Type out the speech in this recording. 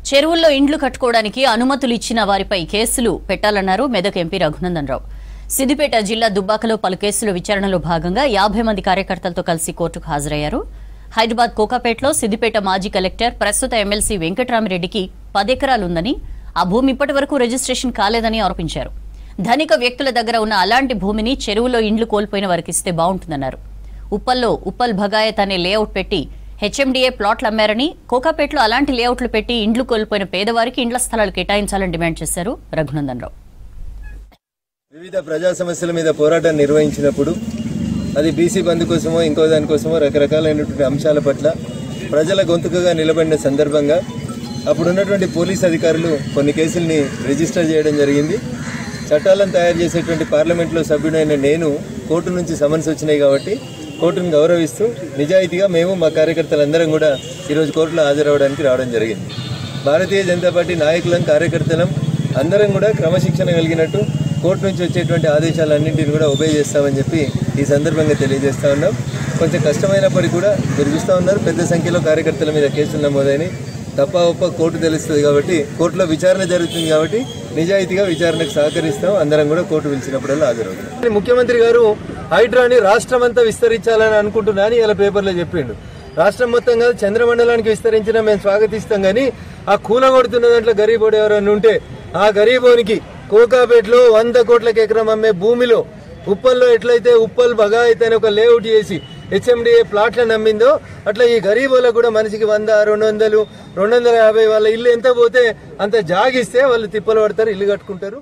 చెరువుల్లో ఇండ్లు కట్టుకోవడానికి అనుమతులు ఇచ్చిన వారిపై కేసులు పెట్టాలన్నారు మెదక్ ఎంపీ రఘునందన్ రావు. సిద్దిపేట జిల్లా దుబ్బాకలో పలు కేసుల విచారణలో భాగంగా 50 మంది కార్యకర్తలతో కలిసి కోర్టుకు హాజరయ్యారు. హైదరాబాద్ కోకాపేటలో సిద్దిపేట మాజీ కలెక్టర్ ప్రస్తుత ఎమ్మెల్సీ వెంకట్రామిరెడ్డికి 10 ఎకరాలుందని, ఆ భూమి ఇప్పటి వరకు రిజిస్ట్రేషన్ కాలేదని ఆరోపించారు. ధనిక వ్యక్తుల దగ్గర ఉన్న అలాంటి భూమిని చెరువులో ఇండ్లు కోల్పోయిన వారికి ఇస్తే బాగుంటుందన్నారు. ఉప్పల్లో ఉప్పల్ భగాయత్ అనే లేఅవుట్ పెట్టి హెచ్ఎండిఏ ప్లాట్లు అమ్మారని, కోకాపేటలో అలాంటి లేఅవుట్లు పెట్టి ఇండ్లు కోల్పోయిన పేదవారికి ఇండ్ల స్థలాలు కేటాయించాలని డిమాండ్ చేశారు రఘునందన్ రావు. వివిధ ప్రజా సమస్యల మీద పోరాటం నిర్వహించినప్పుడు అది బీసీ బంధు కోసమో ఇంకో దానికోసమో రకరకాలైనటువంటి అంశాల పట్ల ప్రజల గొంతుకగా నిలబడిన సందర్భంగా అప్పుడున్నటువంటి పోలీస్ అధికారులు కొన్ని కేసుల్ని రిజిస్టర్ చేయడం జరిగింది. చట్టాలను తయారు చేసేటువంటి పార్లమెంట్లో సభ్యుడైన నేను కోర్టు నుంచి సమన్స్ వచ్చినాయి కాబట్టి కోర్టును గౌరవిస్తూ నిజాయితీగా మేము మా కార్యకర్తలందరం కూడా ఈరోజు కోర్టులో హాజరవడానికి రావడం జరిగింది. భారతీయ జనతా పార్టీ నాయకులం, కార్యకర్తలం అందరం కూడా క్రమశిక్షణ కలిగినట్టు కోర్టు నుంచి వచ్చేటువంటి ఆదేశాలన్నింటినీ కూడా ఒబే చేస్తామని చెప్పి ఈ సందర్భంగా తెలియజేస్తా ఉన్నాం. కొంచెం కష్టమైనప్పటికీ కూడా మీరు చూస్తూ ఉన్నారు, పెద్ద సంఖ్యలో కార్యకర్తల మీద కేసులు నమోదైనవి. తప్ప ఒప్ప కోర్టు తెలుస్తుంది కాబట్టి, కోర్టులో విచారణ జరుగుతుంది కాబట్టి నిజాయితీగా విచారణకు సహకరిస్తాం. అందరం కూడా కోర్టు పిలిచినప్పుడల్లా హాజరవుతాం. ముఖ్యమంత్రి గారు హైడ్రాని రాష్ట్రం అంతా విస్తరించాలని అనుకుంటున్నా అని ఇలా పేపర్లో చెప్పిండు. రాష్ట్రం మొత్తం కాదు, చంద్రమండలానికి విస్తరించినా మేము స్వాగతిస్తాం. కానీ ఆ కూలగొడుతున్న దాంట్లో గరీబోడు ఎవరైనా ఉంటే ఆ గరీబోనికి కోకాపేటలో 100 కోట్లకు ఎకరం అమ్మే భూమిలో ఉప్పల్లో ఎట్లయితే ఉప్పల్ భగాయత్ అని ఒక లేఅవుట్ చేసి హెచ్ఎండిఏ ప్లాట్లను అమ్మిందో అట్లా ఈ గరీబులకు కూడా మనిషికి 100, 200, 250 వాళ్ళ ఇల్లు ఎంత పోతే అంత జాగిస్తే వాళ్ళు తిప్పలు పడతారు, ఇల్లు కట్టుకుంటారు.